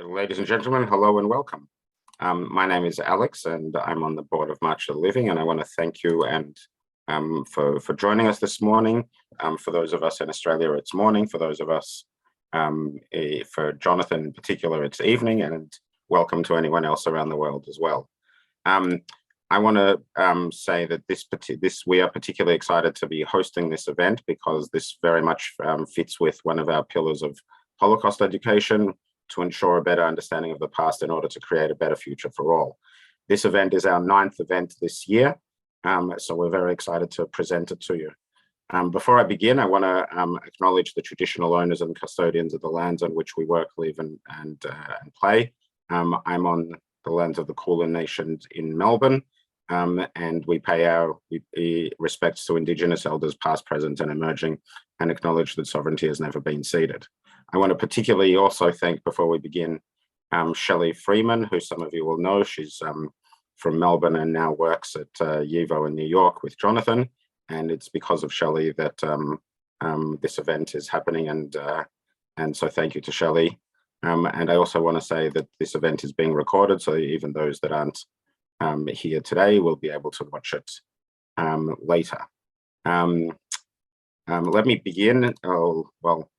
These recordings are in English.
Ladies and gentlemen, hello and welcome. My name is Alex and I'm on the board of March of the Living, and I want to thank you and for joining us this morning. For those of us in Australia, it's morning. For those of us, for Jonathan in particular, it's evening, and welcome to anyone else around the world as well. I want to say that we are particularly excited to be hosting this event because this very much fits with one of our pillars of Holocaust education, to ensure a better understanding of the past in order to create a better future for all. This event is our 9th event this year, so we're very excited to present it to you. Before I begin, I want to acknowledge the traditional owners and custodians of the lands on which we work, live, and play. I'm on the lands of the Kulin Nation in Melbourne, and we pay our respects to Indigenous elders past, present, and emerging, and acknowledge that sovereignty has never been ceded. I want to particularly also thank, before we begin, Shelley Freeman, who some of you will know. She's from Melbourne and now works at YIVO in New York with Jonathan, and it's because of Shelley that this event is happening, and so thank you to Shelley. And I also want to say that this event is being recorded, so even those that aren't here today will be able to watch it later. Let me begin,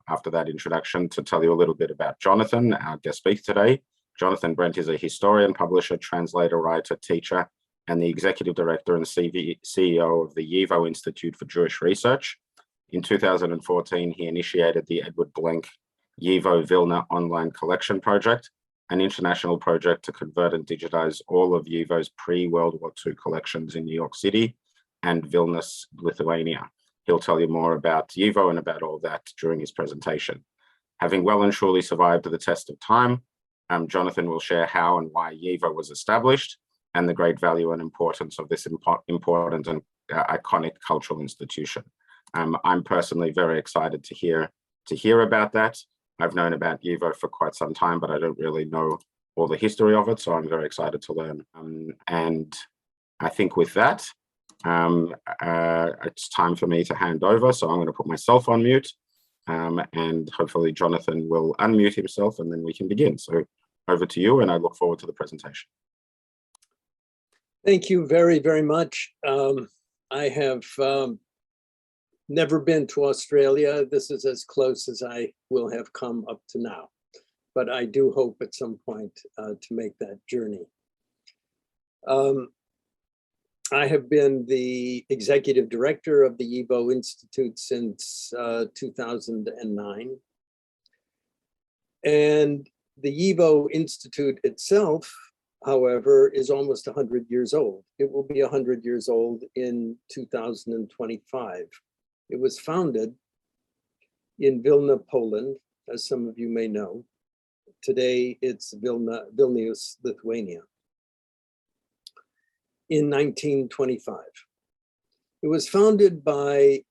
after that introduction, to tell you a little bit about Jonathan, our guest speaker today. Jonathan Brent is a historian, publisher, translator, writer, teacher, and the executive director and CEO of the YIVO Institute for Jewish Research. In 2014, he initiated the Edward Blank YIVO Vilna online collection project, an international project to convert and digitize all of YIVO's pre-World War II collections in New York City and Vilnius, Lithuania. He'll tell you more about YIVO and about all that during his presentation. Having well and truly survived the test of time, Jonathan will share how and why YIVO was established and the great value and importance of this important and iconic cultural institution. I'm personally very excited to hear about that. I've known about YIVO for quite some time, but I don't really know all the history of it, so I'm very excited to learn. And I think with that, it's time for me to hand over, so I'm going to put myself on mute, and hopefully Jonathan will unmute himself and then we can begin. So over to you, and I look forward to the presentation. Thank you very, very much. I have never been to Australia. This is as close as I will have come up to now, but I do hope at some point to make that journey. I have been the executive director of the YIVO Institute since 2009. And the YIVO Institute itself, however, is almost 100 years old. It will be 100 years old in 2025. It was founded in Vilna, Poland, as some of you may know. Today, it's Vilnius, Lithuania. In 1925. It was founded by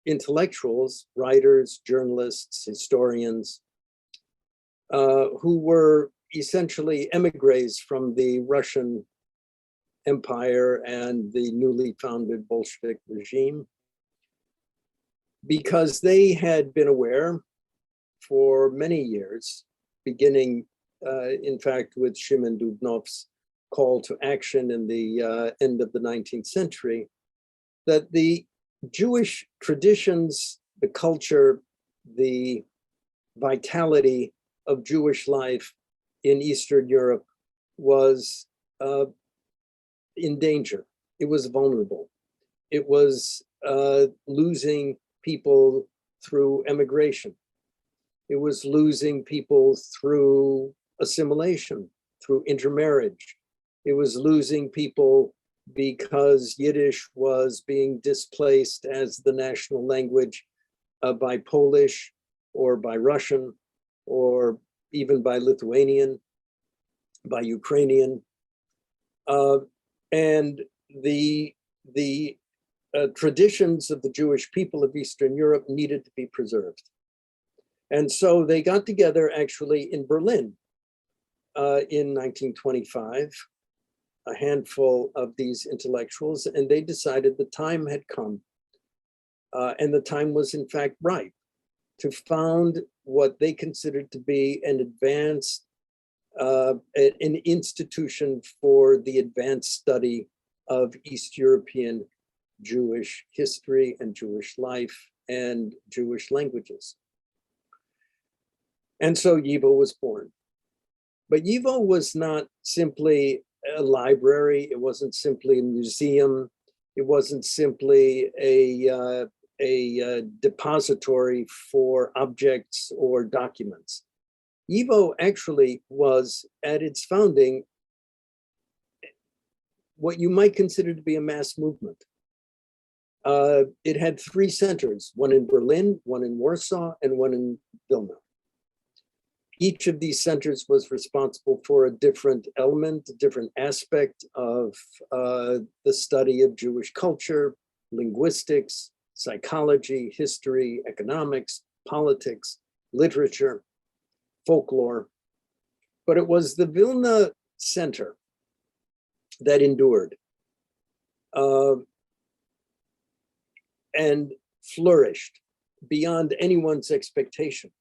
intellectuals, writers, journalists, historians, who were essentially emigres from the Russian Empire and the newly founded Bolshevik regime, because they had been aware for many years, beginning in fact with Shimon Dubnov's call to action in the end of the 19th century, that the Jewish traditions, the culture, the vitality of Jewish life in Eastern Europe was in danger. It was vulnerable. It was losing people through emigration. It was losing people through assimilation, through intermarriage. It was losing people because Yiddish was being displaced as the national language by Polish or by Russian or even by Lithuanian, by Ukrainian. And the traditions of the Jewish people of Eastern Europe needed to be preserved. And so they got together actually in Berlin in 1925, a handful of these intellectuals, and they decided the time had come, and the time was in fact right, to found what they considered to be an advanced, an institution for the advanced study of East European Jewish history and Jewish life and Jewish languages. And so YIVO was born. But YIVO was not simply a library. It wasn't simply a museum. It wasn't simply a depository for objects or documents. YIVO actually was, at its founding, what you might consider to be a mass movement. It had 3 centers, one in Berlin, one in Warsaw, and one in Vilna. Each of these centers was responsible for a different element, a different aspect of the study of Jewish culture, linguistics, psychology, history, economics, politics, literature, folklore. But it was the Vilna Center that endured and flourished beyond anyone's expectation.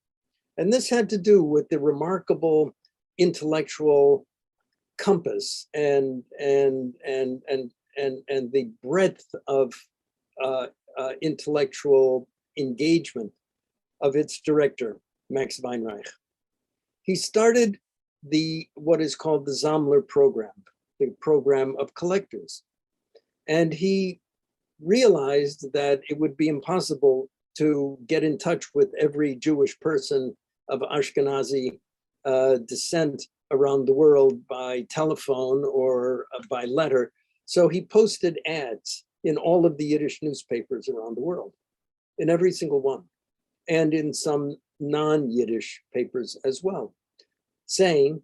And this had to do with the remarkable intellectual compass and the breadth of intellectual engagement of its director, Max Weinreich. He started what is called the Sammler program, the program of collectors. And he realized that it would be impossible to get in touch with every Jewish person of Ashkenazi descent around the world by telephone or by letter. So he posted ads in all of the Yiddish newspapers around the world, in every single one, and in some non-Yiddish papers as well, saying,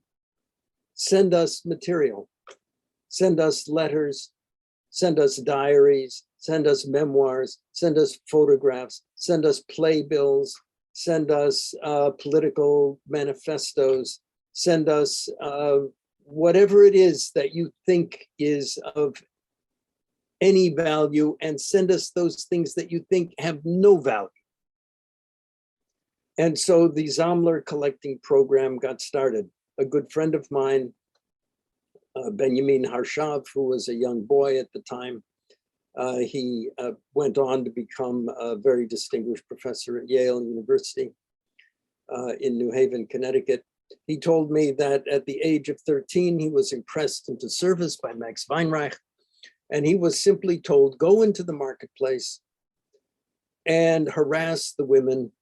send us material, send us letters, send us diaries, send us memoirs, send us photographs, send us playbills, send us political manifestos, send us whatever it is that you think is of any value, and send us those things that you think have no value. And so the Sammler collecting program got started. A good friend of mine, Benjamin Harshav, who was a young boy at the time, he went on to become a very distinguished professor at Yale University in New Haven, Connecticut. He told me that at the age of 13, he was impressed into service by Max Weinreich, and he was simply told, go into the marketplace and harass the women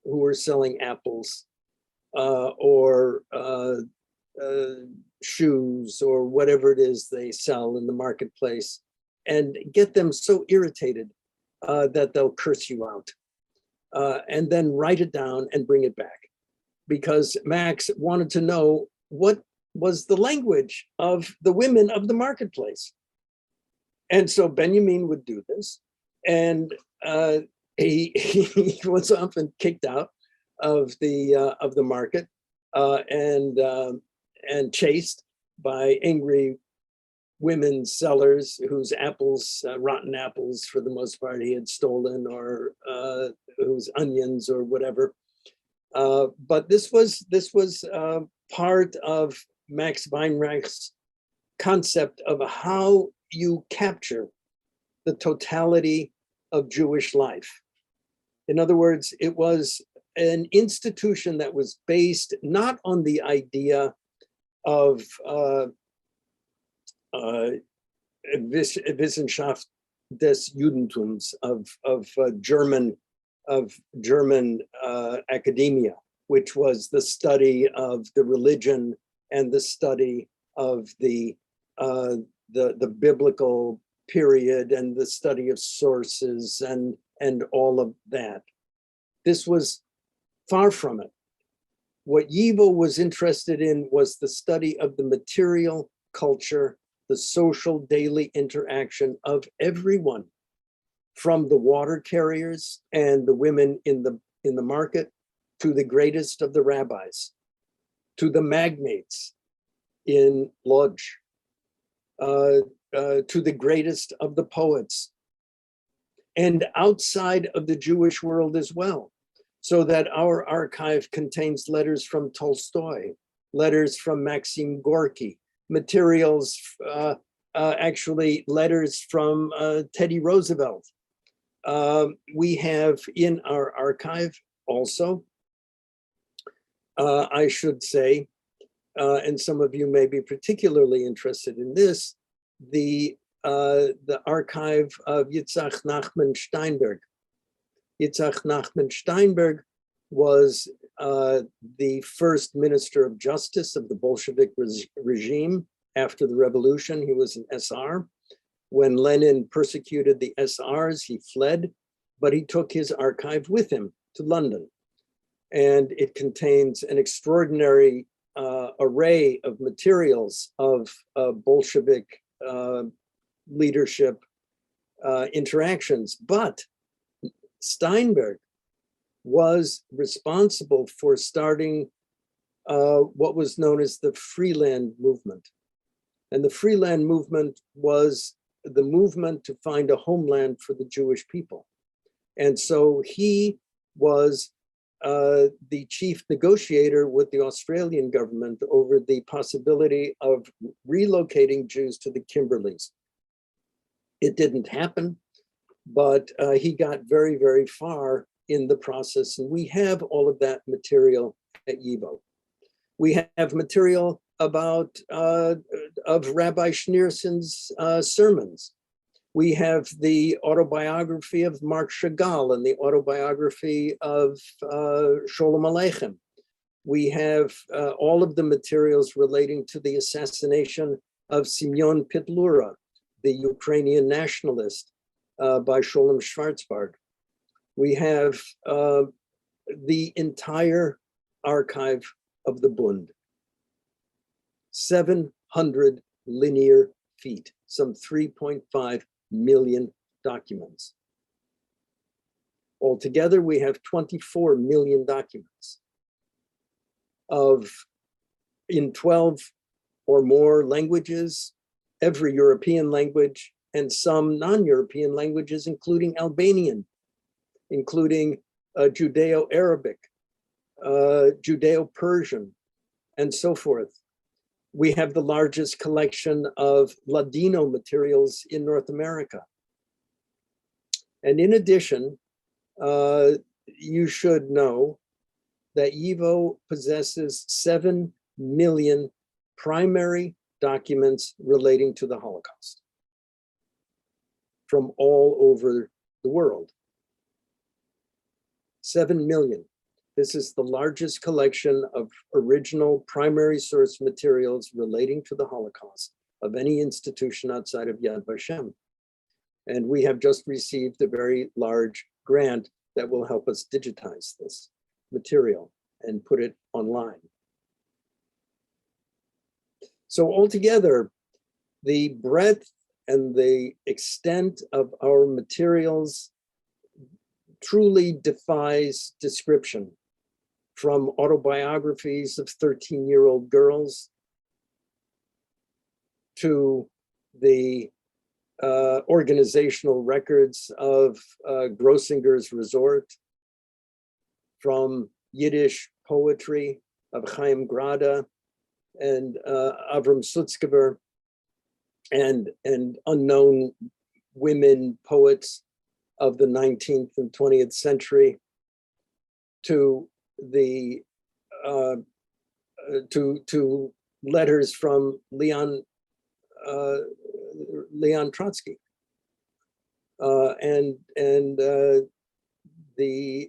who were selling apples or shoes or whatever it is they sell in the marketplace, and get them so irritated that they'll curse you out, and then write it down and bring it back. Because Max wanted to know what was the language of the women of the marketplace. And so Benjamin would do this, and he was often kicked out of the market and chased by angry women sellers whose apples, rotten apples for the most part, he had stolen, or whose onions or whatever. But this was part of Max Weinreich's concept of how you capture the totality of Jewish life. In other words, it was an institution that was based not on the idea of Wissenschaft des Judentums, of German academia, which was the study of the religion and the study of the biblical period and the study of sources and all of that. This was far from it. What YIVO was interested in was the study of the material culture, the social daily interaction of everyone, from the water carriers and the women in the market, to the greatest of the rabbis, to the magnates in Lodz, to the greatest of the poets, and outside of the Jewish world as well. so that our archive contains letters from Tolstoy, letters from Maxim Gorky, materials, actually letters from Teddy Roosevelt. We have in our archive also, I should say, and some of you may be particularly interested in this, the archive of Yitzhak Nachman Steinberg. Yitzhak Nachman Steinberg was the first minister of justice of the Bolshevik regime after the revolution. He was an SR. When Lenin persecuted the SRs, he fled, but he took his archive with him to London. And it contains an extraordinary array of materials of Bolshevik leadership interactions. But Steinberg was responsible for starting what was known as the Freeland movement. And the Freeland movement was the movement to find a homeland for the Jewish people. And so he was the chief negotiator with the Australian government over the possibility of relocating Jews to the Kimberleys. It didn't happen, but he got very, very far in the process. And we have all of that material at YIVO. We have material about of Rabbi Schneerson's sermons. We have the autobiography of Mark Chagall and the autobiography of Sholem Aleichem. We have all of the materials relating to the assassination of Simeon Petlura, the Ukrainian nationalist, by Sholem Schwarzbard. We have the entire archive of the Bund. 700 linear feet, some 3.5 million documents. Altogether, we have 24 million documents in 12 or more languages, every European language, and some non-European languages, including Albanian, including Judeo-Arabic, Judeo-Persian, and so forth. We have the largest collection of Ladino materials in North America. And in addition, you should know that YIVO possesses 7 million primary documents relating to the Holocaust from all over the world. 7 million. This is the largest collection of original primary source materials relating to the Holocaust of any institution outside of Yad Vashem. And we have just received a very large grant that will help us digitize this material and put it online. So altogether, the breadth and the extent of our materials truly defies description, from autobiographies of 13-year-old girls to the organizational records of Grossinger's Resort, from Yiddish poetry of Chaim Grada and Avram Sutzkever, and unknown women poets of the 19th and 20th century, to the to letters from Leon Trotsky, and the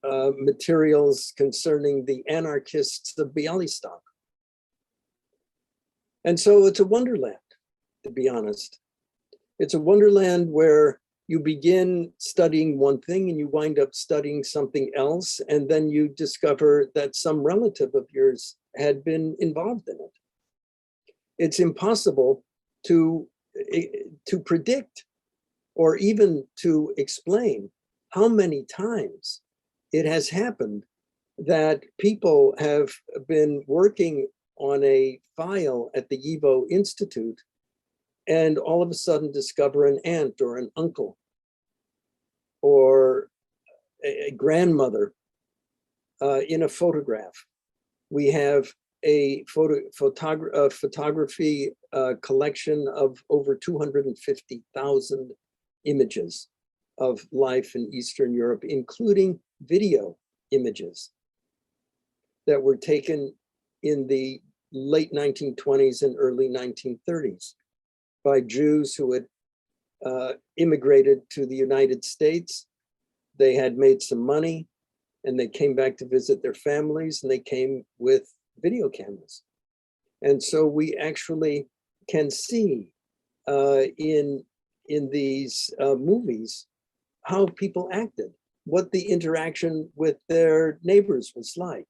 materials concerning the anarchists of Bialystok. And so it's a wonderland, to be honest. It's a wonderland where you begin studying one thing and you wind up studying something else, and then you discover that some relative of yours had been involved in it. It's impossible to predict or even to explain how many times it has happened that people have been working on a file at the YIVO Institute and all of a sudden discover an aunt or an uncle or a grandmother in a photograph. We have a photography collection of over 250,000 images of life in Eastern Europe, including video images that were taken in the late 1920s and early 1930s by Jews who had immigrated to the United States. They had made some money and they came back to visit their families, and they came with video cameras. And so we actually can see in these movies how people acted, what the interaction with their neighbors was like.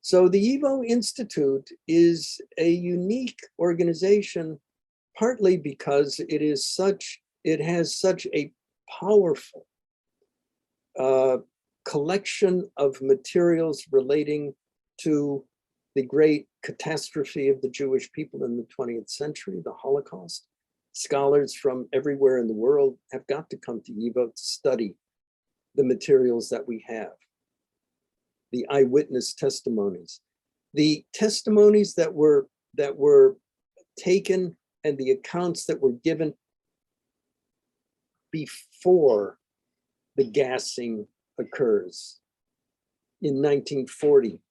So the YIVO Institute is a unique organization, partly because it has such a powerful collection of materials relating to the great catastrophe of the Jewish people in the 20th century, the Holocaust. Scholars from everywhere in the world have got to come to YIVO to study the materials that we have, the eyewitness testimonies, the testimonies that were taken, and the accounts that were given before the gassing occurs in 1940,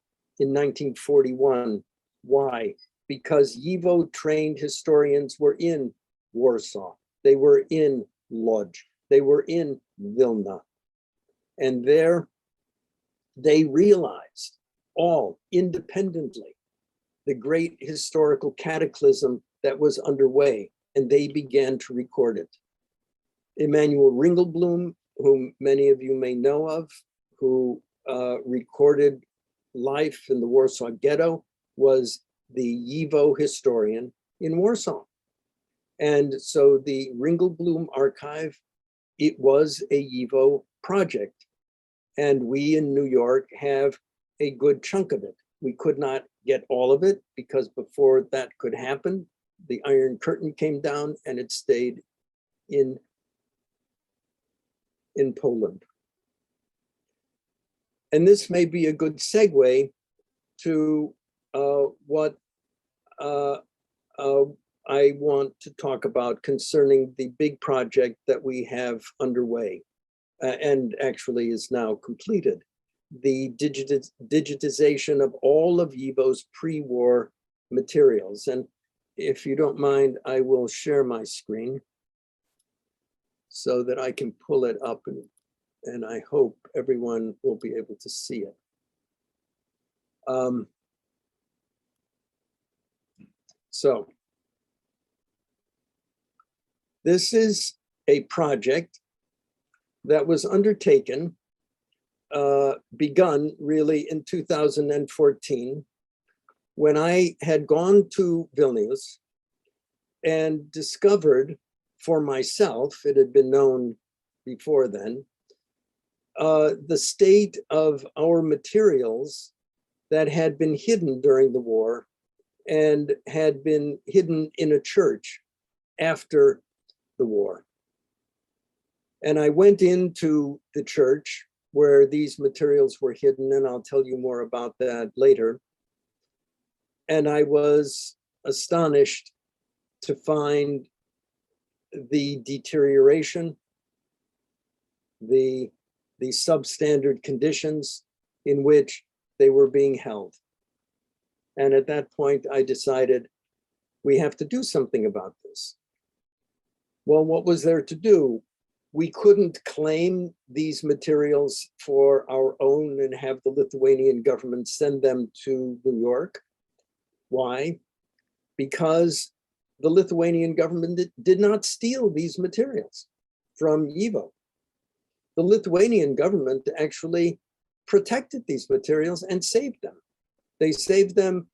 in 1941. Why? Because YIVO trained historians were in Warsaw, they were in Lodz, they were in Vilna, and there they realized all independently the great historical cataclysm that was underway, and they began to record it. Emanuel Ringelblum, whom many of you may know of, who recorded life in the Warsaw Ghetto, was the YIVO historian in Warsaw. And so the Ringelblum archive, it was a YIVO project. And we in New York have a good chunk of it. We could not get all of it because before that could happen, the Iron Curtain came down and it stayed in Poland. And this may be a good segue to what I want to talk about concerning the big project that we have underway and actually is now completed, the digitization of all of YIVO's pre-war materials. And if you don't mind, I will share my screen so that I can pull it up, and I hope everyone will be able to see it. So this is a project that was undertaken, begun really in 2014, when I had gone to Vilnius and discovered for myself, it had been known before then, the state of our materials that had been hidden during the war and had been hidden in a church after the war. And I went into the church where these materials were hidden, and I'll tell you more about that later. And I was astonished to find the deterioration, the substandard conditions in which they were being held. And at that point, I decided we have to do something about this. Well, what was there to do? We couldn't claim these materials for our own and have the Lithuanian government send them to New York. Why? Because the Lithuanian government did not steal these materials from YIVO. The Lithuanian government actually protected these materials and saved them. They saved them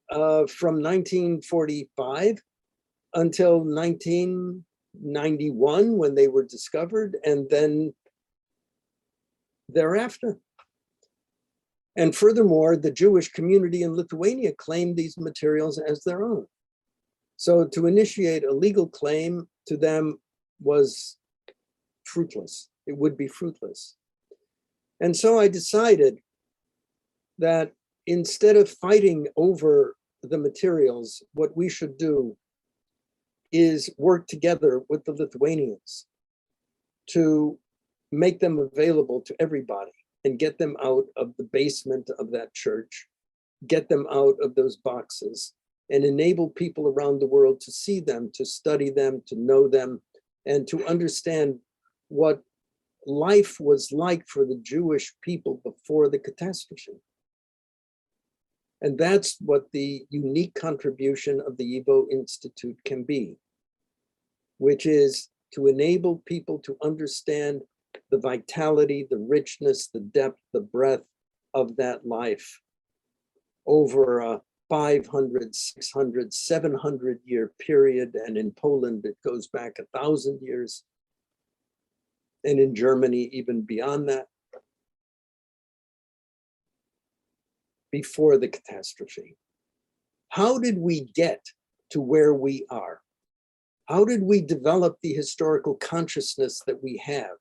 from 1945 until 1991 when they were discovered, and then thereafter. And furthermore, the Jewish community in Lithuania claimed these materials as their own. So to initiate a legal claim to them was fruitless. It would be fruitless. And so I decided that instead of fighting over the materials, what we should do is work together with the Lithuanians to make them available to everybody and get them out of the basement of that church, get them out of those boxes, and enable people around the world to see them, to study them, to know them, and to understand what life was like for the Jewish people before the catastrophe. And that's what the unique contribution of the YIVO Institute can be, which is to enable people to understand the vitality, the richness, the depth, the breadth of that life over a 500, 600, 700-year period. And in Poland, it goes back 1,000 years. And in Germany, even beyond that, before the catastrophe. How did we get to where we are? How did we develop the historical consciousness that we have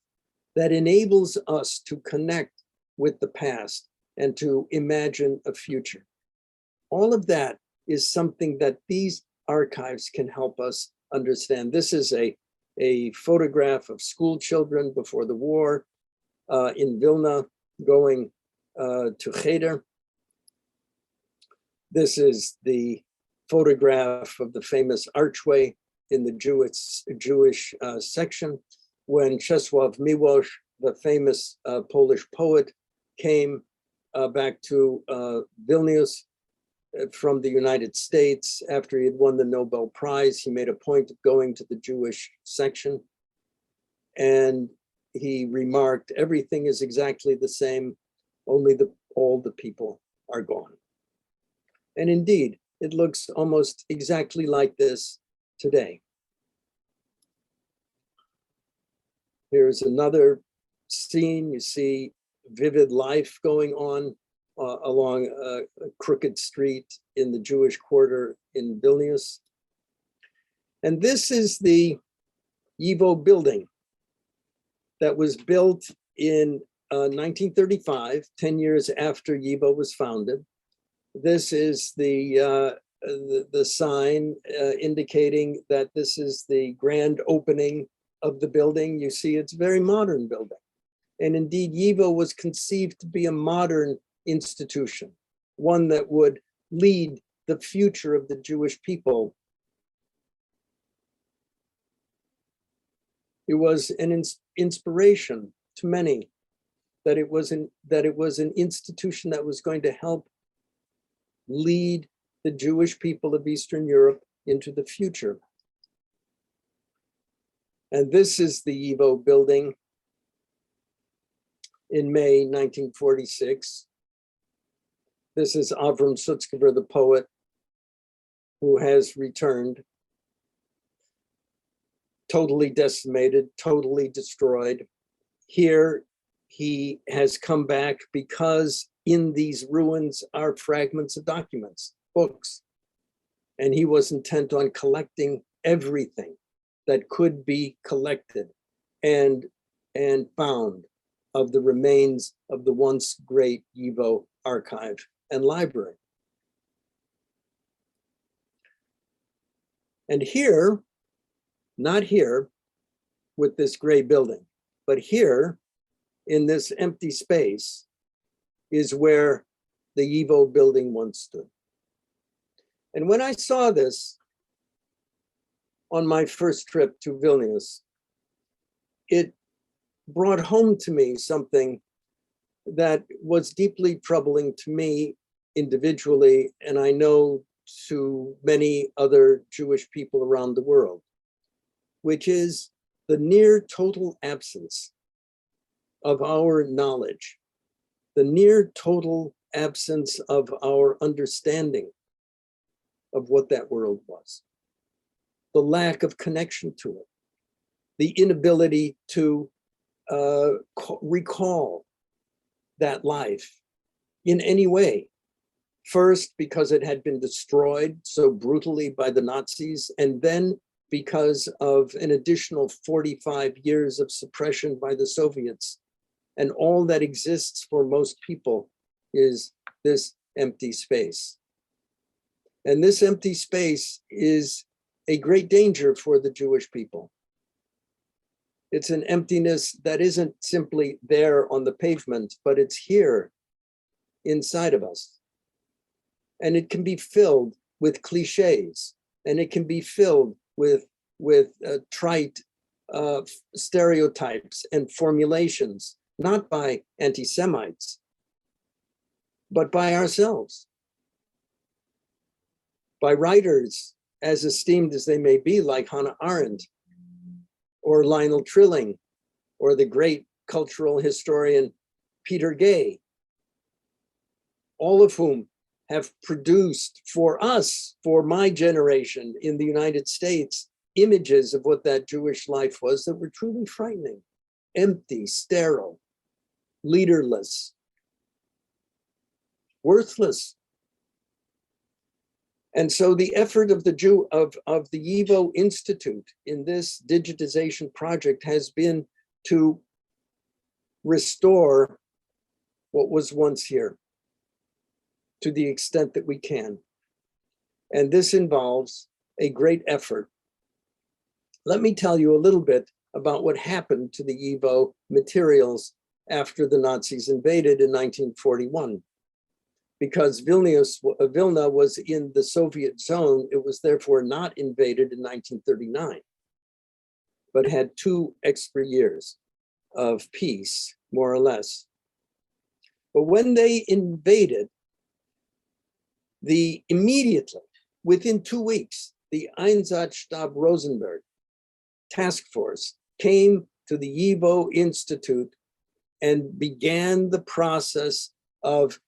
that enables us to connect with the past and to imagine a future? All of that is something that these archives can help us understand. This is a photograph of school children before the war in Vilna going to Cheder. This is the photograph of the famous archway in the Jewish section when Czesław Miłosz, the famous Polish poet, came back to Vilnius from the United States after he had won the Nobel Prize. He made a point of going to the Jewish section, and he remarked, "Everything is exactly the same, only all the people are gone." And indeed, it looks almost exactly like this today. Here's another scene. You see vivid life going on along a crooked street in the Jewish quarter in Vilnius. And this is the YIVO building that was built in 1935, 10 years after YIVO was founded. This is the sign indicating that this is the grand opening of the building. You see, it's a very modern building. And indeed, YIVO was conceived to be a modern institution, one that would lead the future of the Jewish people. It was an inspiration to many that it was an institution that was going to help lead the Jewish people of Eastern Europe into the future. And this is the YIVO building in May 1946. This is Avram Sutzkever, the poet, who has returned, totally decimated, totally destroyed. Here, he has come back because in these ruins are fragments of documents, books. And he was intent on collecting everything that could be collected and found of the remains of the once great YIVO archive and library. And here, not here with this gray building, but here in this empty space is where the YIVO building once stood. And when I saw this on my first trip to Vilnius, it brought home to me something that was deeply troubling to me individually, and I know to many other Jewish people around the world, which is the near total absence of our knowledge, the near total absence of our understanding of what that world was, the lack of connection to it, the inability to recall that life in any way. First, because it had been destroyed so brutally by the Nazis, and then because of an additional 45 years of suppression by the Soviets And all that exists for most people is this empty space. And this empty space is a great danger for the Jewish people. It's an emptiness that isn't simply there on the pavement, but it's here inside of us. And it can be filled with cliches, and it can be filled with trite stereotypes and formulations, not by anti-Semites, but by ourselves, by writers as esteemed as they may be, like Hannah Arendt, or Lionel Trilling, or the great cultural historian Peter Gay, all of whom have produced for us, for my generation in the United States, images of what that Jewish life was that were truly frightening, empty, sterile, leaderless, worthless. And so the effort of the YIVO Institute in this digitization project has been to restore what was once here to the extent that we can. And this involves a great effort. Let me tell you a little bit about what happened to the YIVO materials after the Nazis invaded in 1941. Because Vilna was in the Soviet zone, it was therefore not invaded in 1939, but had 2 extra years of peace, more or less. But when they invaded, immediately, within 2 weeks, the Einsatzstab Rosenberg task force came to the YIVO Institute and began the process of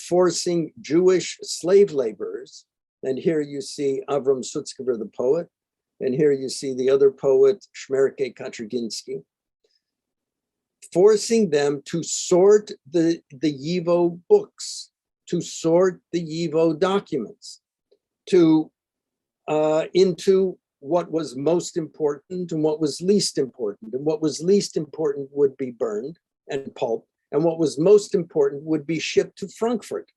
forcing Jewish slave laborers. And here you see Avram Sutzkever, the poet, and here you see the other poet, Shmerke Kaczerginski, forcing them to sort the YIVO books, to sort the YIVO documents, into what was most important and what was least important. And what was least important would be burned and pulped, and what was most important would be shipped to Frankfurt.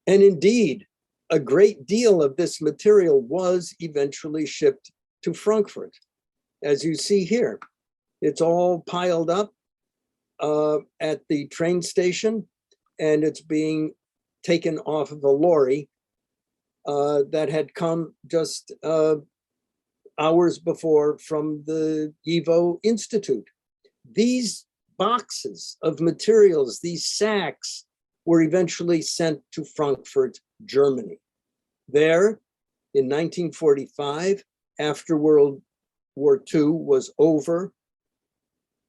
And indeed, a great deal of this material was eventually shipped to Frankfurt. As you see here, it's all piled up at the train station, and it's being taken off of a lorry that had come just hours before from the YIVO Institute. These boxes of materials, these sacks, were eventually sent to Frankfurt, Germany. There, in 1945, after World War II was over,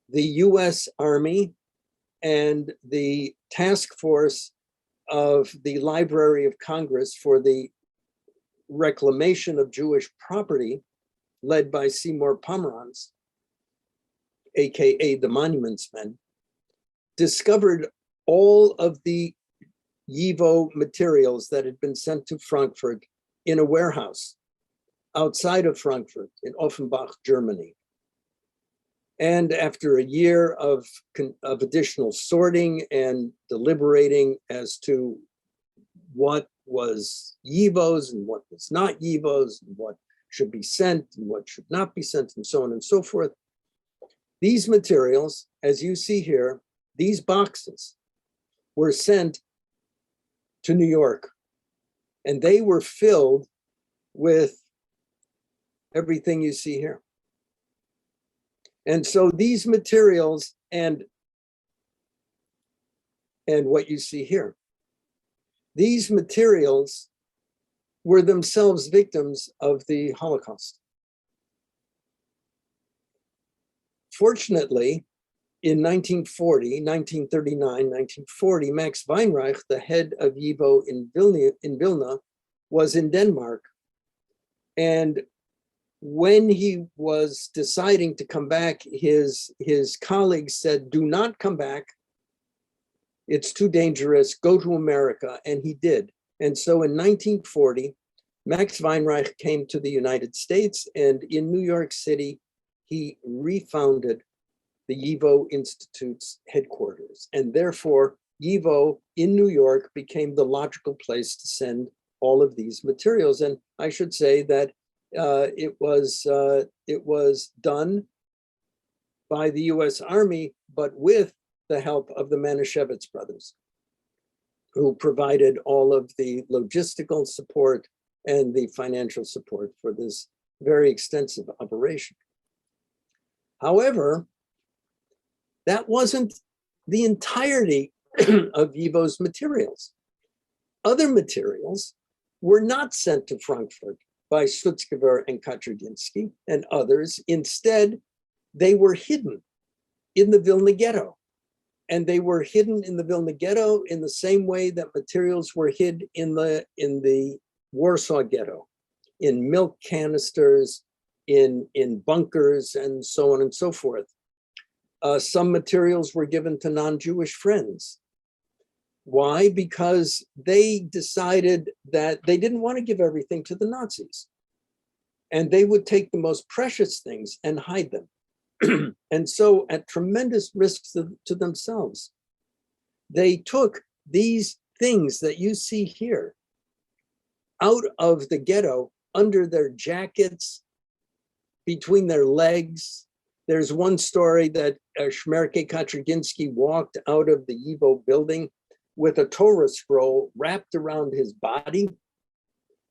the US Army and the task force of the Library of Congress for the reclamation of Jewish property, led by Seymour Pomeranz, AKA the Monuments Men, discovered all of the YIVO materials that had been sent to Frankfurt in a warehouse outside of Frankfurt in Offenbach, Germany. And after a year of additional sorting and deliberating as to what was YIVO's and what was not YIVO's, and what should be sent and what should not be sent, and so on and so forth, these materials, as you see here, these boxes were sent to New York, and they were filled with everything you see here. And so these materials and what you see here, these materials were themselves victims of the Holocaust. Fortunately, in 1939, 1940, Max Weinreich, the head of YIVO in Vilna, was in Denmark. And when he was deciding to come back, his colleagues said, "Do not come back. It's too dangerous. Go to America." And he did. And so in 1940, Max Weinreich came to the United States, and in New York City, he refounded the YIVO Institute's headquarters. And therefore, YIVO in New York became the logical place to send all of these materials. And I should say that it was done by the US Army, but with the help of the Manischewitz brothers, who provided all of the logistical support and the financial support for this very extensive operation. However, that wasn't the entirety of YIVO's materials. Other materials were not sent to Frankfurt by Sutzkever and Kaczerginski and others. Instead, they were hidden in the Vilna ghetto. And they were hidden in the Vilna ghetto in the same way that materials were hid in the Warsaw ghetto, in milk canisters, in bunkers, and so on and so forth. Some materials were given to non-Jewish friends. Why? Because they decided that they didn't want to give everything to the Nazis. And they would take the most precious things and hide them. And so at tremendous risks to themselves, they took these things that you see here out of the ghetto under their jackets, between their legs. There's one story that Shmerke Kaczerginski walked out of the YIVO building with a Torah scroll wrapped around his body.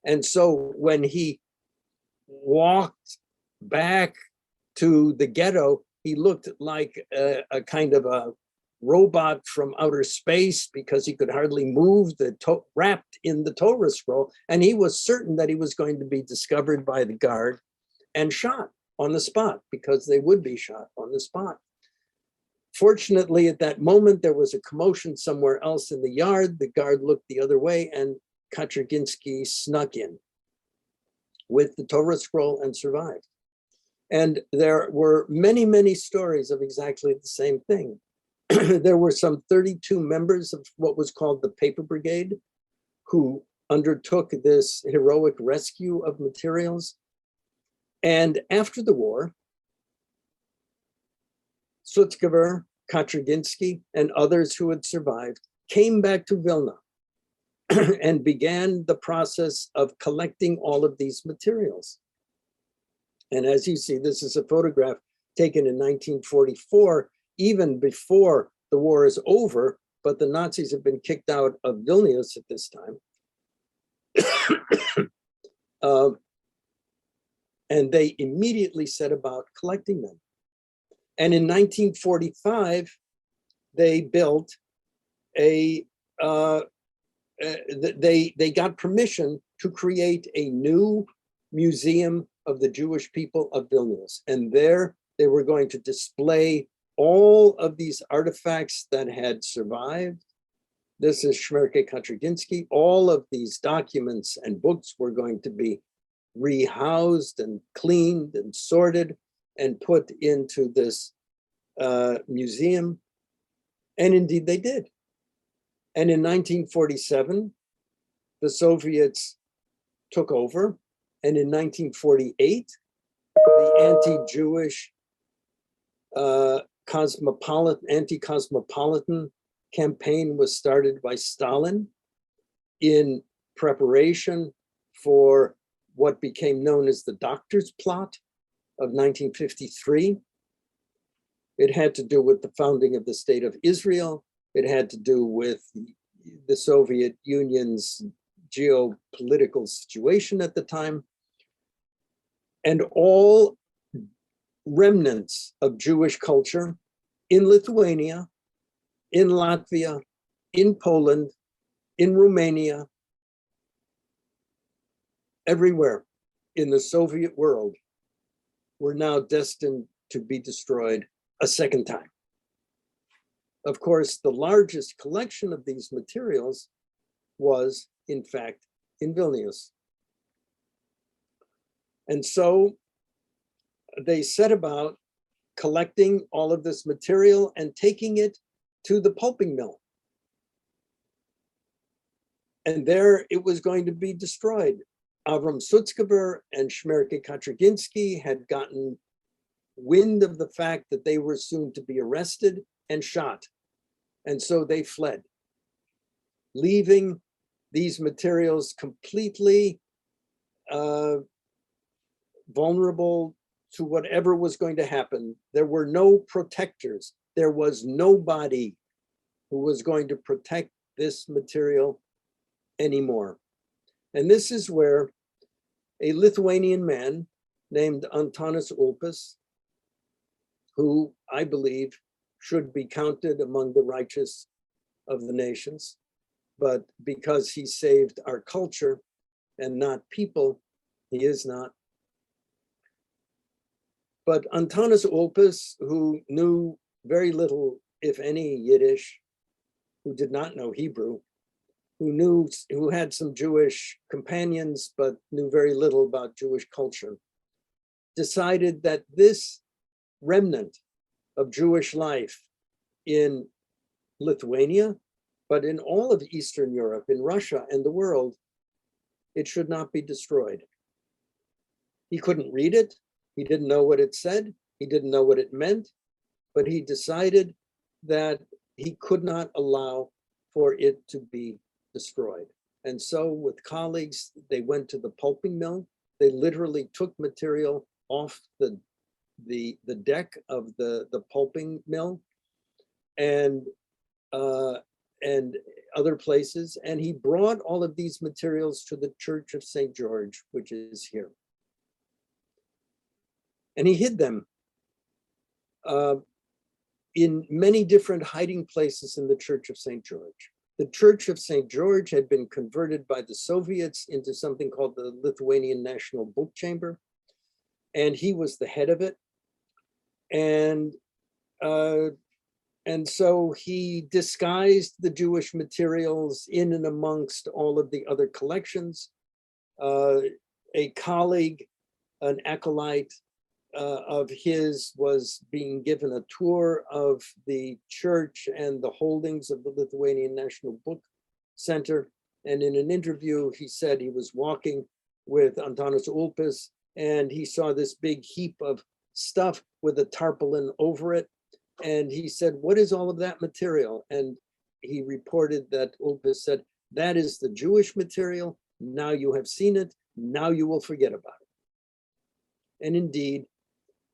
And so when he walked back to the ghetto, he looked like a kind of a robot from outer space because he could hardly move, wrapped in the Torah scroll. And he was certain that he was going to be discovered by the guard and shot on the spot, because they would be shot on the spot. Fortunately, at that moment, there was a commotion somewhere else in the yard. The guard looked the other way, and Kaczerginski snuck in with the Torah scroll and survived. And there were many, many stories of exactly the same thing. There were some 32 members of what was called the Paper Brigade who undertook this heroic rescue of materials. And after the war, Sutzkever, Kaczerginski, and others who had survived came back to Vilna and began the process of collecting all of these materials. And as you see, this is a photograph taken in 1944, even before the war is over, but the Nazis have been kicked out of Vilnius at this time. And they immediately set about collecting them. And in 1945, they built they got permission to create a new museum of the Jewish people of Vilnius. And there they were going to display all of these artifacts that had survived. This is Shmerke Kaczerginski. All of these documents and books were going to be rehoused and cleaned and sorted and put into this museum. And indeed they did. And in 1947, the Soviets took over. And in 1948, the anti-Jewish anti-cosmopolitan campaign was started by Stalin in preparation for what became known as the Doctor's Plot of 1953. It had to do with the founding of the State of Israel. It had to do with the Soviet Union's geopolitical situation at the time. And all remnants of Jewish culture in Lithuania, in Latvia, in Poland, in Romania, everywhere in the Soviet world were now destined to be destroyed a second time. Of course, the largest collection of these materials was, in fact, in Vilnius. And so they set about collecting all of this material and taking it to the pulping mill. And there it was going to be destroyed Avram Sutzkever and Shmerke Kaczerginski had gotten wind of the fact that they were soon to be arrested and shot. And so they fled, leaving these materials completely vulnerable to whatever was going to happen. There were no protectors. There was nobody who was going to protect this material anymore. And this is where a Lithuanian man named Atanas Ulpis, who I believe should be counted among the righteous of the nations, but because he saved our culture and not people, he is not. But Atanas Ulpis, who knew very little, if any, Yiddish, who did not know Hebrew, who had some Jewish companions, but knew very little about Jewish culture, decided that this remnant of Jewish life in Lithuania, but in all of Eastern Europe, in Russia and the world, it should not be destroyed. He couldn't read it. He didn't know what it said. He didn't know what it meant, but he decided that he could not allow for it to be destroyed. And so with colleagues, they went to the pulping mill. They literally took material off the deck of the pulping mill and other places. And he brought all of these materials to the Church of St. George, which is here. And he hid them in many different hiding places in the Church of St. George. The Church of St. George had been converted by the Soviets into something called the Lithuanian National Book Chamber, and he was the head of it. And so he disguised the Jewish materials in and amongst all of the other collections. A colleague, an acolyte of his, was being given a tour of the church and the holdings of the Lithuanian National Book Center. And in an interview, he said he was walking with Atanas Ulpis and he saw this big heap of stuff with a tarpaulin over it. And he said, "What is all of that material?" And he reported that Ulpis said, "That is the Jewish material. Now you have seen it. Now you will forget about it." And indeed,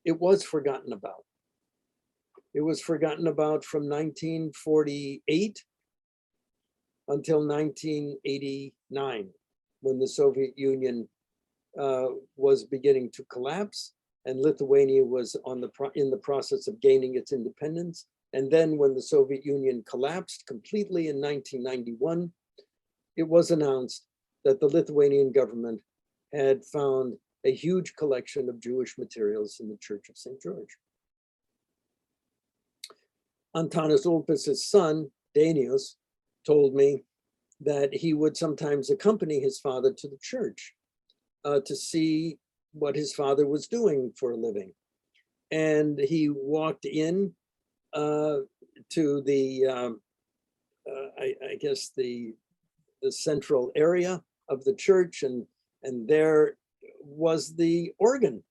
it was forgotten about. It was forgotten about from 1948 until 1989, when the Soviet Union was beginning to collapse, and Lithuania was in the process of gaining its independence. And then when the Soviet Union collapsed completely in 1991, it was announced that the Lithuanian government had found a huge collection of Jewish materials in the Church of St. George. Atanas Ulpis' son, Danius, told me that he would sometimes accompany his father to the church to see what his father was doing for a living. And he walked in to the, I guess the central area of the church, and there was the organ.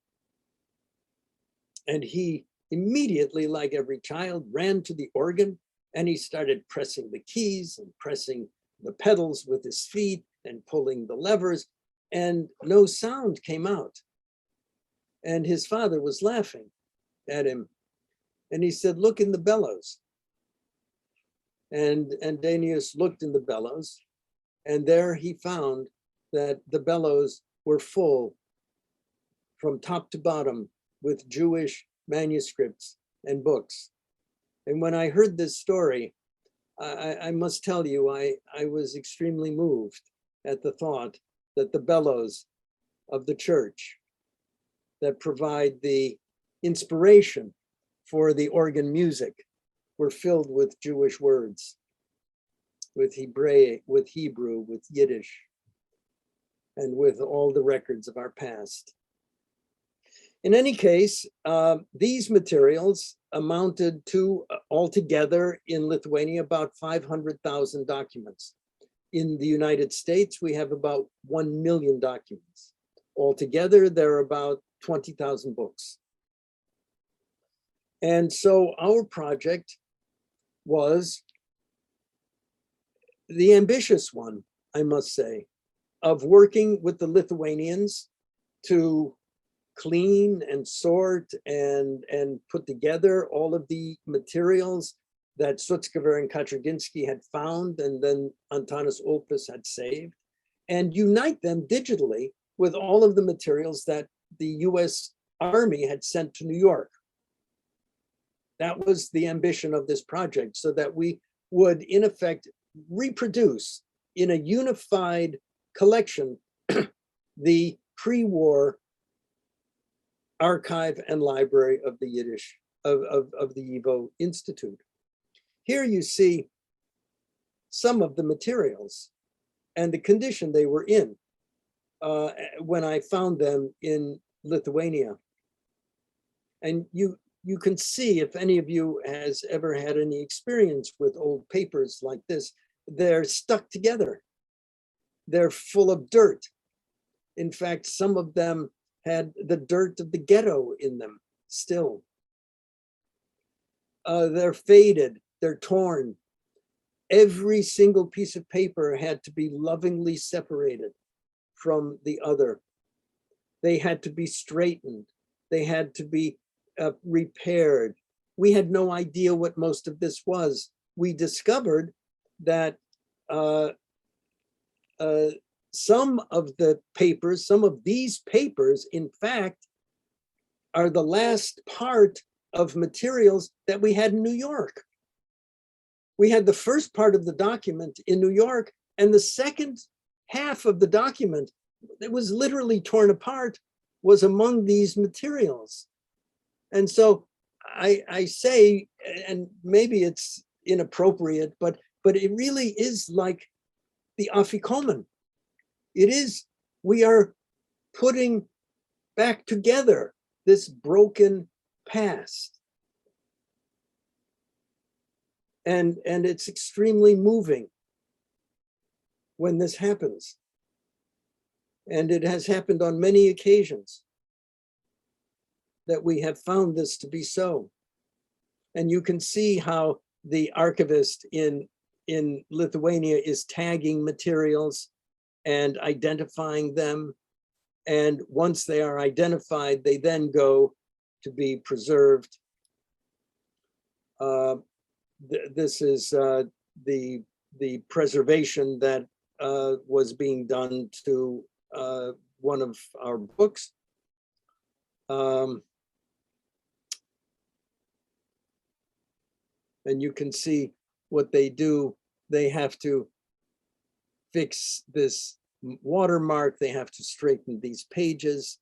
And he immediately, like every child, ran to the organ and he started pressing the keys and pressing the pedals with his feet and pulling the levers, and no sound came out. And his father was laughing at him. And he said, "Look in the bellows." And Danius looked in the bellows, and there he found that the bellows were full from top to bottom with Jewish manuscripts and books. And when I heard this story, I must tell you, I was extremely moved at the thought that the bellows of the church that provide the inspiration for the organ music were filled with Jewish words, with Hebraic, with Hebrew, with Yiddish, and with all the records of our past. In any case, these materials amounted to altogether in Lithuania about 500,000 documents. In the United States, we have about 1 million documents. Altogether, there are about 20,000 books. And so our project was the ambitious one, I must say, of working with the Lithuanians to clean and sort and put together all of the materials that Sutskever and Kaczerginski had found and then Atanas Ulpis had saved, and unite them digitally with all of the materials that the US Army had sent to New York. That was the ambition of this project, so that we would, in effect, reproduce in a unified collection the pre-war archive and library of the Yiddish, of the YIVO Institute. Here you see some of the materials and the condition they were in when I found them in Lithuania. And you can see, if any of you has ever had any experience with old papers like this, they're stuck together. They're full of dirt. In fact, some of them had the dirt of the ghetto in them still. They're faded, they're torn. Every single piece of paper had to be lovingly separated from the other. They had to be straightened. They had to be repaired. We had no idea what most of this was. We discovered that some of the papers, some of these papers, in fact, are the last part of materials that we had in New York. We had the first part of the document in New York, and the second half of the document that was literally torn apart was among these materials. And so I say, and maybe it's inappropriate, but it really is like the afikomen. It is, we are putting back together this broken past. And it's extremely moving when this happens. And it has happened on many occasions that we have found this to be so. And you can see how the archivist in Lithuania is tagging materials and identifying them. And once they are identified, they then go to be preserved. This is the preservation that was being done to one of our books. And you can see what they do. They have to fix this watermark. They have to straighten these pages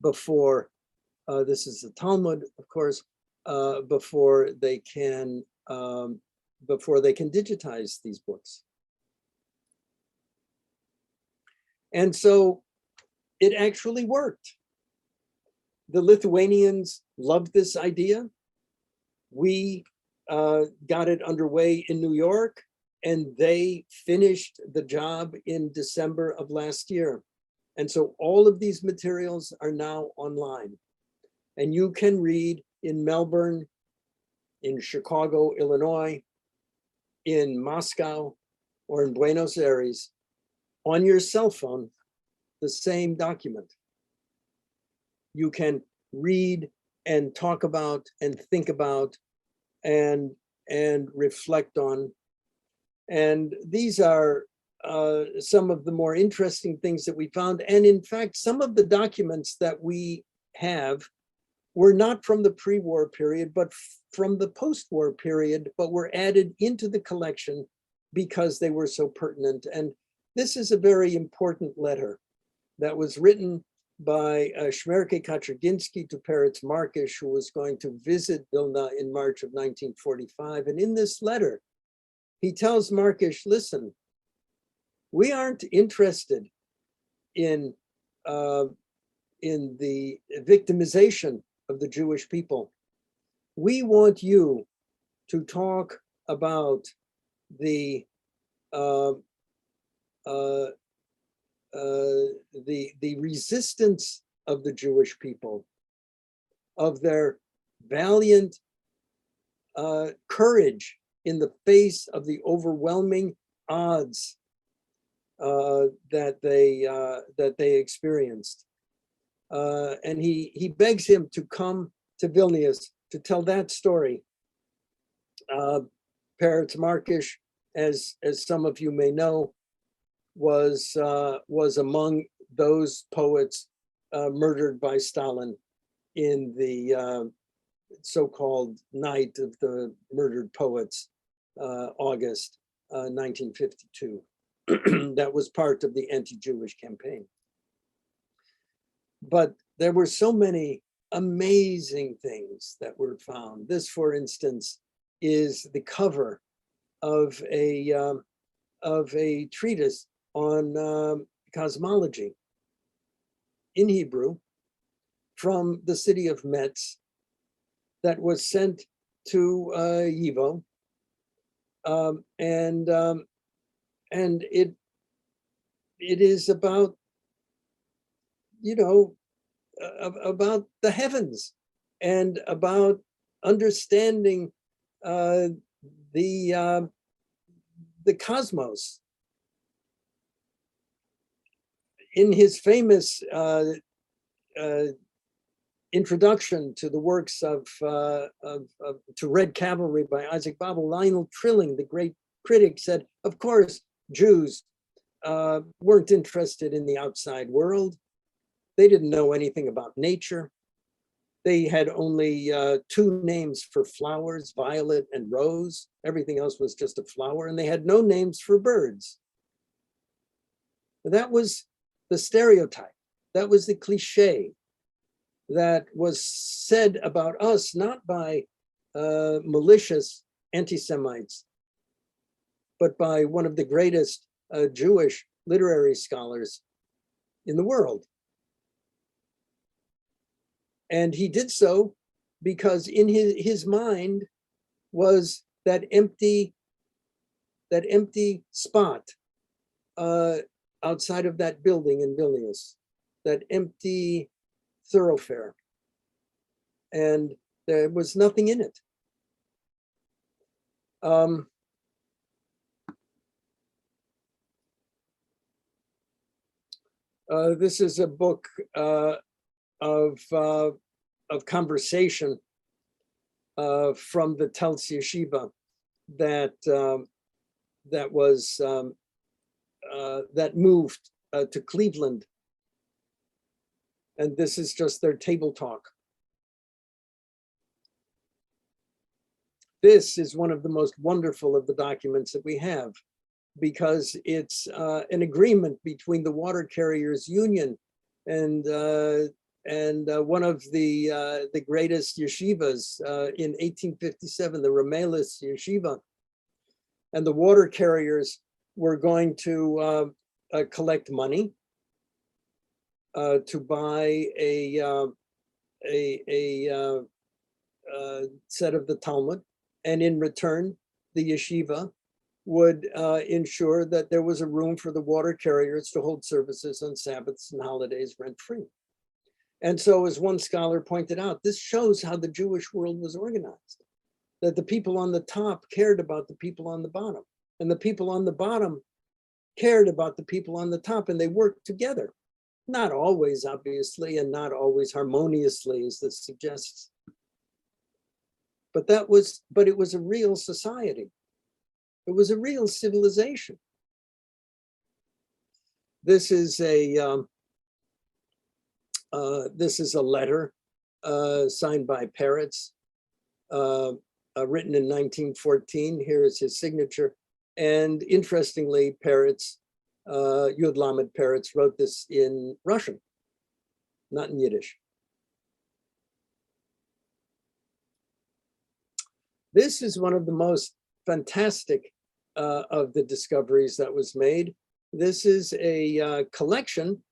before, this is the Talmud, of course, before they can digitize these books. And so it actually worked. The Lithuanians loved this idea. We got it underway in New York, and they finished the job in December of last year. And so all of these materials are now online. And you can read in Melbourne, in Chicago, Illinois, in Moscow, or in Buenos Aires, on your cell phone, the same document. You can read and talk about and think about and reflect on. And these are some of the more interesting things that we found. And in fact, some of the documents that we have were not from the pre-war period, but from the post-war period, but were added into the collection because they were so pertinent. And this is a very important letter that was written by Shmerke Kaczerginski to Peretz Markish, who was going to visit Vilna in March of 1945. And in this letter, he tells Markish, listen, we aren't interested in the victimization of the Jewish people. We want you to talk about the uh, the resistance of the Jewish people, of their valiant courage in the face of the overwhelming odds that they experienced. And he begs him to come to Vilnius to tell that story. Peretz Markish, as some of you may know, was among those poets murdered by Stalin in the so-called Night of the Murdered Poets, August 1952. That was part of the anti-Jewish campaign. But there were so many amazing things that were found. This, for instance, is the cover of a treatise on cosmology in Hebrew from the city of Metz that was sent to YIVO, and it is about, you know, about the heavens and about understanding the cosmos. In his famous introduction to the works of To Red Cavalry by Isaac Babel, Lionel Trilling, the great critic, said, of course, Jews weren't interested in the outside world. They didn't know anything about nature. They had only two names for flowers, violet and rose. Everything else was just a flower, and they had no names for birds. That was the stereotype. That was the cliche that was said about us, not by malicious anti-Semites, but by one of the greatest Jewish literary scholars in the world. And he did so because in his mind was that empty spot outside of that building in Vilnius, that empty thoroughfare, and there was nothing in it. This is a book of conversation from the Telz Yeshiva that moved to Cleveland, and this is just their table talk. This is one of the most wonderful of the documents that we have, because it's an agreement between the Water Carriers Union and one of the greatest yeshivas in 1857, the Ramelis Yeshiva. And the water carriers were going to collect money to buy a set of the Talmud, and in return, the yeshiva would ensure that there was a room for the water carriers to hold services on Sabbaths and holidays rent-free. And so, as one scholar pointed out, this shows how the Jewish world was organized, that the people on the top cared about the people on the bottom, and the people on the bottom cared about the people on the top, and they worked together. Not always, obviously, and not always harmoniously, as this suggests. But it was a real society. It was a real civilization. This is a letter signed by Peretz, written in 1914. Here is his signature. And interestingly, Peretz, Yud Lamed Peretz, wrote this in Russian, not in Yiddish. This is one of the most fantastic of the discoveries that was made. This is a collection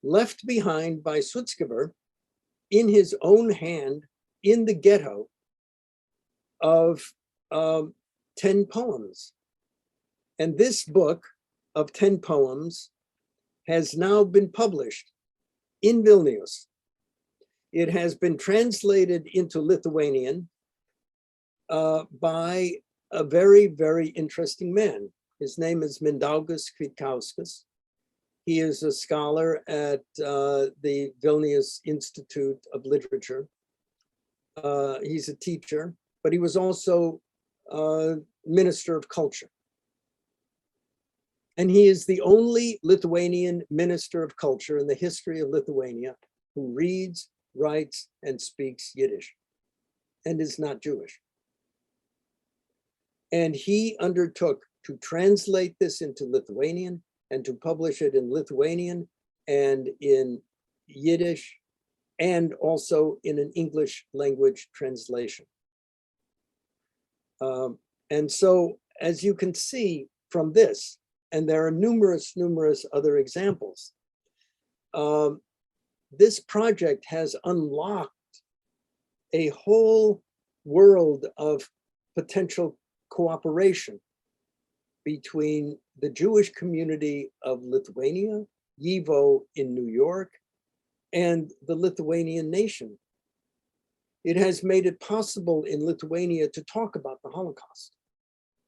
left behind by Sutzkever in his own hand in the ghetto of 10 poems. And this book of 10 poems has now been published in Vilnius. It has been translated into Lithuanian by a very, very interesting man. His name is Mindaugas Kvitkauskas. He is a scholar at the Vilnius Institute of Literature. He's a teacher, but he was also Minister of Culture. And he is the only Lithuanian Minister of Culture in the history of Lithuania who reads, writes, and speaks Yiddish and is not Jewish. And he undertook to translate this into Lithuanian and to publish it in Lithuanian and in Yiddish and also in an English language translation. And so, as you can see from this, and there are numerous other examples, this project has unlocked a whole world of potential cooperation between the Jewish community of Lithuania, YIVO in New York, and the Lithuanian nation. It has made it possible in Lithuania to talk about the Holocaust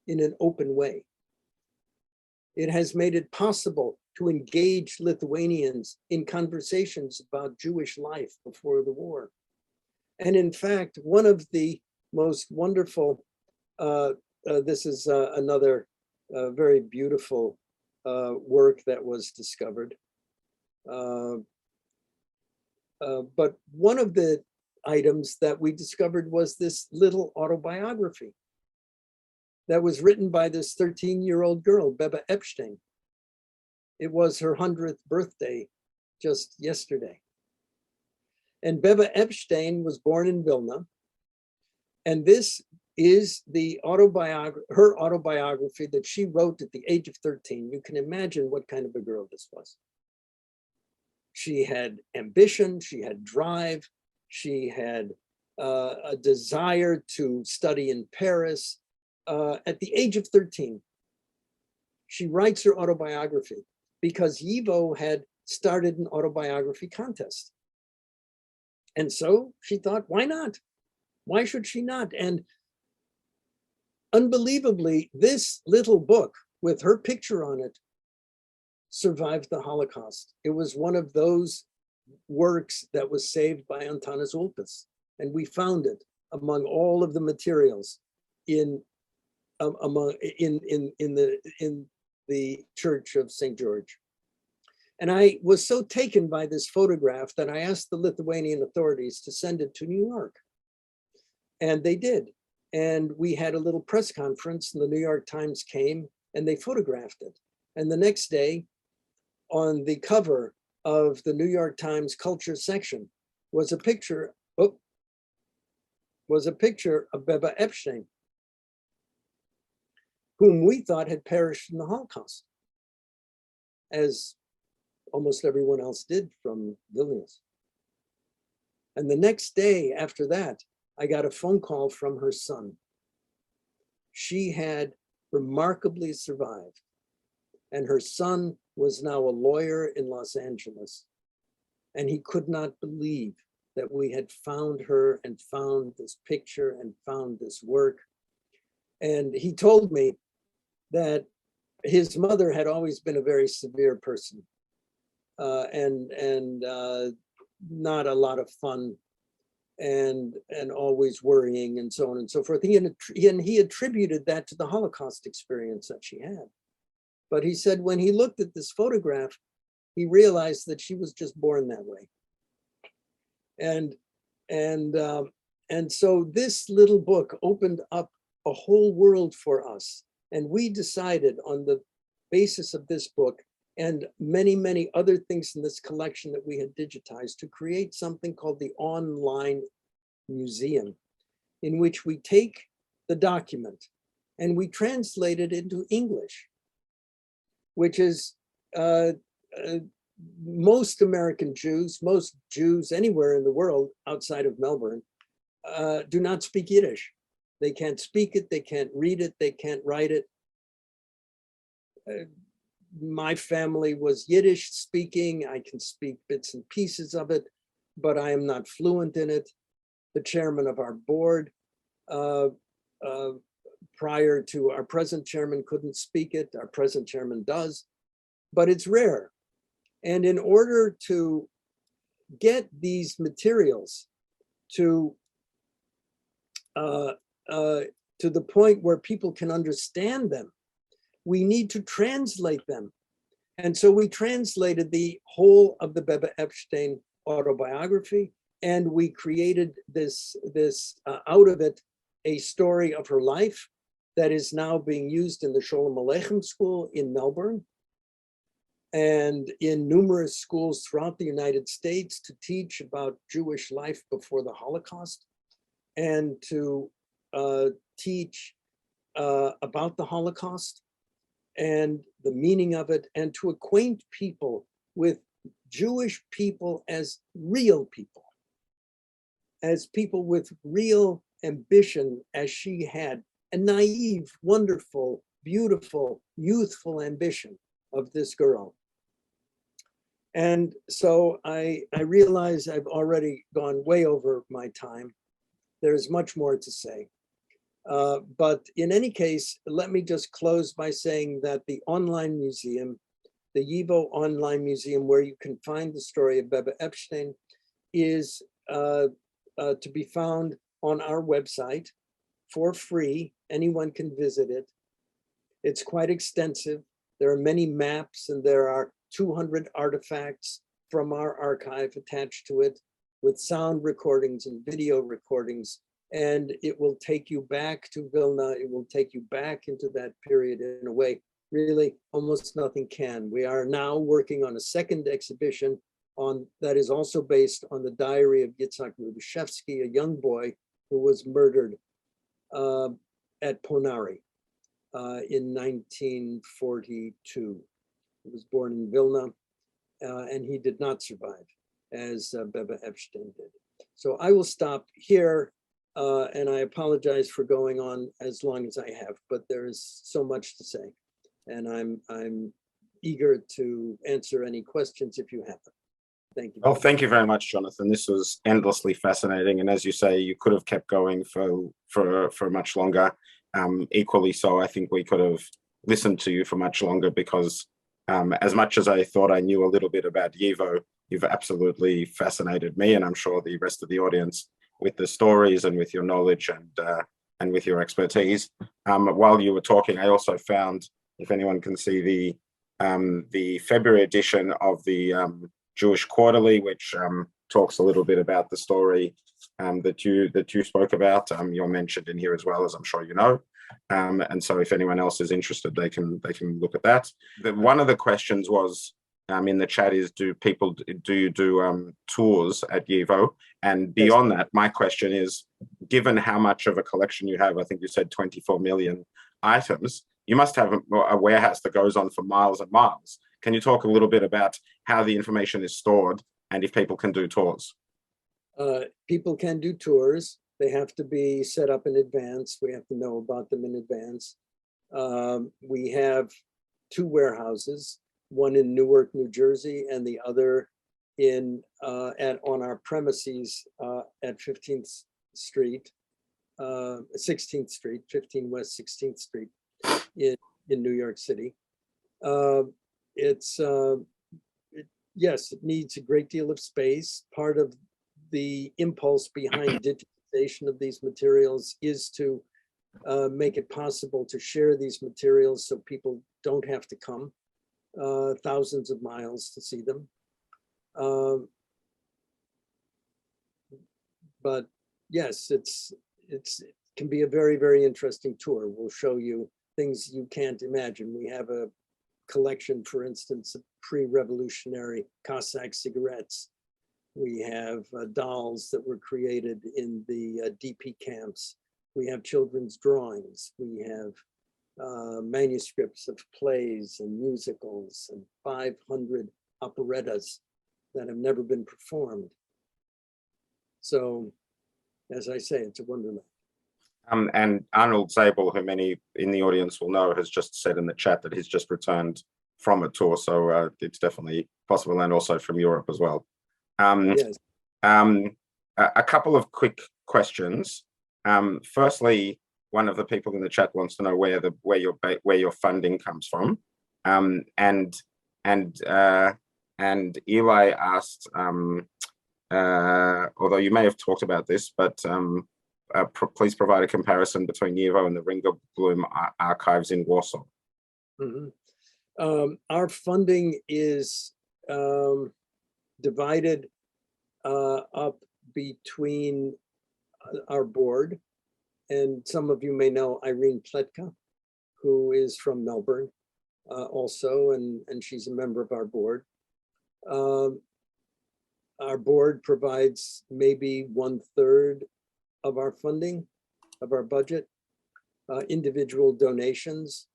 in an open way. It has made it possible to engage Lithuanians in conversations about Jewish life before the war. And in fact, one of the most wonderful, this is another very beautiful work that was discovered. But one of the items that we discovered was this little autobiography that was written by this 13-year-old girl, Beba Epstein. It was her 100th birthday just yesterday. And Beba Epstein was born in Vilna. And this is the her autobiography that she wrote at the age of 13. You can imagine what kind of a girl this was. She had ambition, she had drive, she had a desire to study in Paris. At the age of 13, she writes her autobiography because YIVO had started an autobiography contest. And so she thought, why not? Why should she not? And unbelievably, this little book with her picture on it survived the Holocaust. It was one of those works that was saved by Atanas Ulpis. And we found it among all of the materials in the Church of St. George. And I was so taken by this photograph that I asked the Lithuanian authorities to send it to New York. And they did. And we had a little press conference, and the New York Times came and they photographed it. And the next day, on the cover of the New York Times culture section was a picture, of Beba Epstein, whom we thought had perished in the Holocaust, as almost everyone else did from Vilnius. And the next day after that, I got a phone call from her son. She had remarkably survived, and her son was now a lawyer in Los Angeles. And he could not believe that we had found her and found this picture and found this work. And he told me that his mother had always been a very severe person and not a lot of fun and always worrying and so on and so forth. He attributed that to the Holocaust experience that she had. But he said when he looked at this photograph, he realized that she was just born that way. And so this little book opened up a whole world for us. And we decided on the basis of this book and many other things in this collection that we had digitized to create something called the Online Museum, in which we take the document and we translate it into English, which is most American Jews, most Jews anywhere in the world outside of Melbourne, do not speak Yiddish. They can't speak it, they can't read it, they can't write it. my family was Yiddish speaking. I can speak bits and pieces of it, but I am not fluent in it. The chairman of our board, prior to our present chairman, couldn't speak it. Our present chairman does, but it's rare. And in order to get these materials to the point where people can understand them, we need to translate them. And so we translated the whole of the Bebe Epstein autobiography, and we created this out of it, a story of her life that is now being used in the Sholem Aleichem School in Melbourne and in numerous schools throughout the United States to teach about Jewish life before the Holocaust and to teach about the Holocaust and the meaning of it, and to acquaint people with Jewish people as real people, as people with real ambition, as she had, a naive, wonderful, beautiful, youthful ambition of this girl. And so I realize I've already gone way over my time. There's much more to say. But in any case, let me just close by saying that the online museum, the YIVO online museum, where you can find the story of Bebe Epstein, is to be found on our website for free. Anyone can visit it. It's quite extensive. There are many maps, and there are 200 artifacts from our archive attached to it, with sound recordings and video recordings. And it will take you back to Vilna. It will take you back into that period in a way really almost nothing can. We are now working on a second exhibition that is also based on the diary of Yitzhak Rudashevsky, a young boy who was murdered at Ponari in 1942. He was born in Vilna, and he did not survive, as Bebe Epstein did. So I will stop here. And I apologize for going on as long as I have, but there is so much to say, and I'm eager to answer any questions if you have them. Thank you. Well, thank you very much, Jonathan. This was endlessly fascinating, and as you say, you could have kept going for much longer. Equally so, I think we could have listened to you for much longer, because as much as I thought I knew a little bit about YIVO, you've absolutely fascinated me, and I'm sure the rest of the audience, with the stories and with your knowledge and with your expertise. While you were talking, I also found, if anyone can see the February edition of the Jewish Quarterly, which talks a little bit about the story that you spoke about. You're mentioned in here as well, as I'm sure you know. And so if anyone else is interested, they can look at that. One of the questions was, in the chat, is do you do tours at YIVO? And beyond that, my question is, given how much of a collection you have, I think you said 24 million items, you must have a warehouse that goes on for miles and miles. Can you talk a little bit about how the information is stored and if people can do tours? People can do tours. They have to be set up in advance. We have to know about them in advance. We have 2 warehouses, one in Newark, New Jersey, and the other on our premises at 15th Street, 16th Street, 15 West 16th Street in New York City. Yes, it needs a great deal of space. Part of the impulse behind digitization of these materials is to make it possible to share these materials so people don't have to come thousands of miles to see them. But yes, it can be a very, very interesting tour. We'll show you things you can't imagine. We have a collection, for instance, of pre-revolutionary Cossack cigarettes. We have dolls that were created in the DP camps. We have children's drawings. We have manuscripts of plays and musicals and 500 operettas that have never been performed. So, as I say, it's a wonderland. And Arnold Zabel, who many in the audience will know, has just said in the chat that he's just returned from a tour, so it's definitely possible, and also from Europe as well. Yes. A couple of quick questions. Firstly, one of the people in the chat wants to know where your funding comes from, and Eli asked, although you may have talked about this, but please provide a comparison between YIVO and the Ringelblum archives in Warsaw. Mm-hmm. Our funding is divided up between our board, and some of you may know Irene Pletka, who is from Melbourne also, and she's a member of our board. Our board provides maybe 1/3 of our funding, of our budget. Individual donations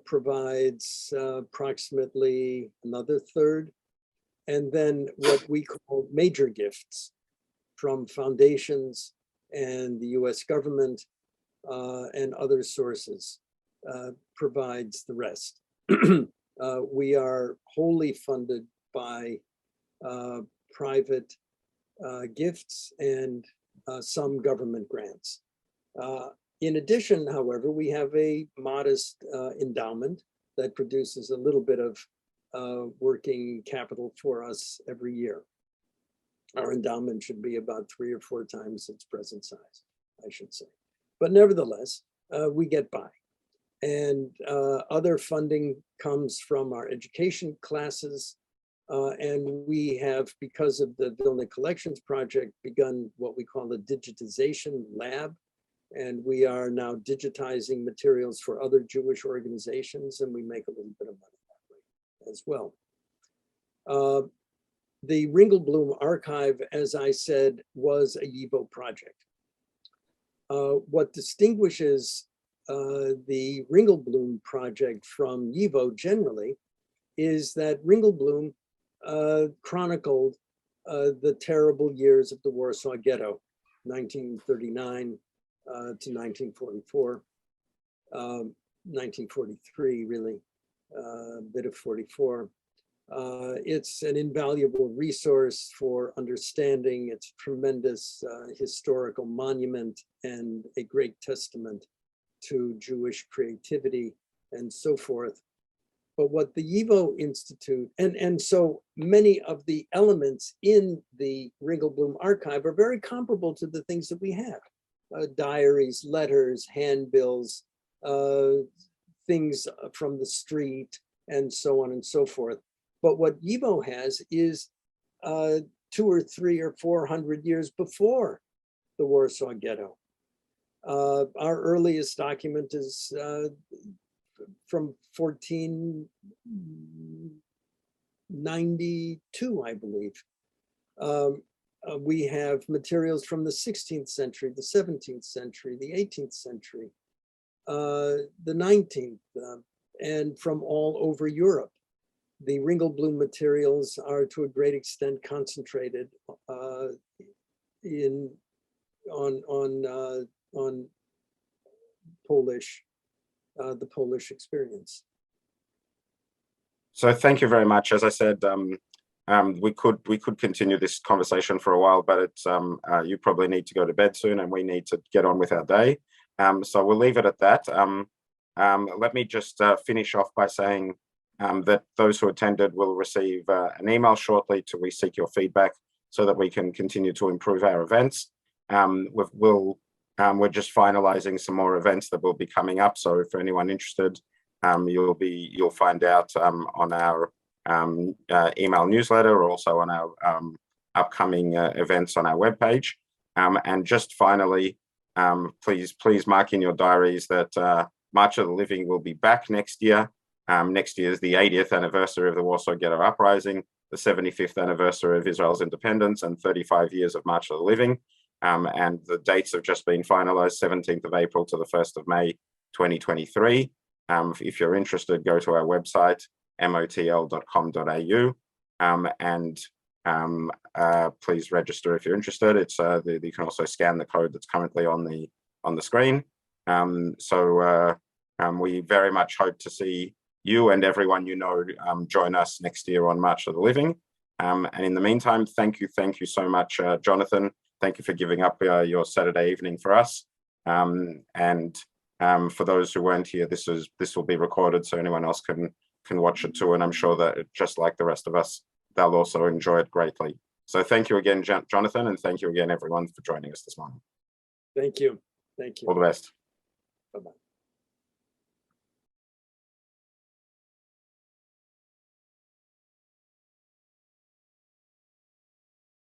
provides approximately another 1/3. And then what we call major gifts from foundations and the US government and other sources provides the rest. We are wholly funded by private gifts and some government grants. In addition, however, we have a modest endowment that produces a little bit of working capital for us every year. Our endowment should be about 3 or 4 times its present size, I should say. But nevertheless, we get by. And other funding comes from our education classes. And we have, because of the Vilna Collections Project, begun what we call a digitization lab. And we are now digitizing materials for other Jewish organizations, and we make a little bit of money that way as well. The Ringelblum archive, as I said, was a YIVO project. What distinguishes the Ringelblum project from YIVO generally is that Ringelblum chronicled the terrible years of the Warsaw Ghetto, 1939 to 1944, 1943 really, a bit of 44. It's an invaluable resource for understanding. It's a tremendous historical monument and a great testament to Jewish creativity and so forth. But what the YIVO Institute, and so many of the elements in the Ringelblum archive are very comparable to the things that we have. Diaries, letters, handbills, things from the street, and so on and so forth. But what YIVO has is 200 or 300 or 400 years before the Warsaw Ghetto. Our earliest document is from 1492, I believe. We have materials from the 16th century, the 17th century, the 18th century, the 19th, and from all over Europe. The Ringelblum materials are to a great extent concentrated on Polish, the Polish experience. So thank you very much. As I said, we could continue this conversation for a while, but it's you probably need to go to bed soon, and we need to get on with our day. So we'll leave it at that. Let me just finish off by saying that those who attended will receive an email shortly to seek your feedback so that we can continue to improve our events. We're just finalizing some more events that will be coming up. So for anyone interested, you'll find out on our email newsletter, or also on our upcoming events on our webpage. And just finally, please mark in your diaries that March of the Living will be back next year. Next year is the 80th anniversary of the Warsaw Ghetto Uprising, the 75th anniversary of Israel's independence, and 35 years of March of the Living. And the dates have just been finalized, 17th of April to the 1st of May, 2023. If you're interested, go to our website, motl.com.au, and please register if you're interested. It's you can also scan the code that's currently on the screen. We very much hope to see you and everyone you know join us next year on March of the Living. And in the meantime, thank you so much, Jonathan. Thank you for giving up your Saturday evening for us. For those who weren't here, this will be recorded, so anyone else can watch it too. And I'm sure that just like the rest of us, they'll also enjoy it greatly. So thank you again, Jonathan, and thank you again, everyone, for joining us this morning. Thank you. Thank you. All the best. Bye-bye.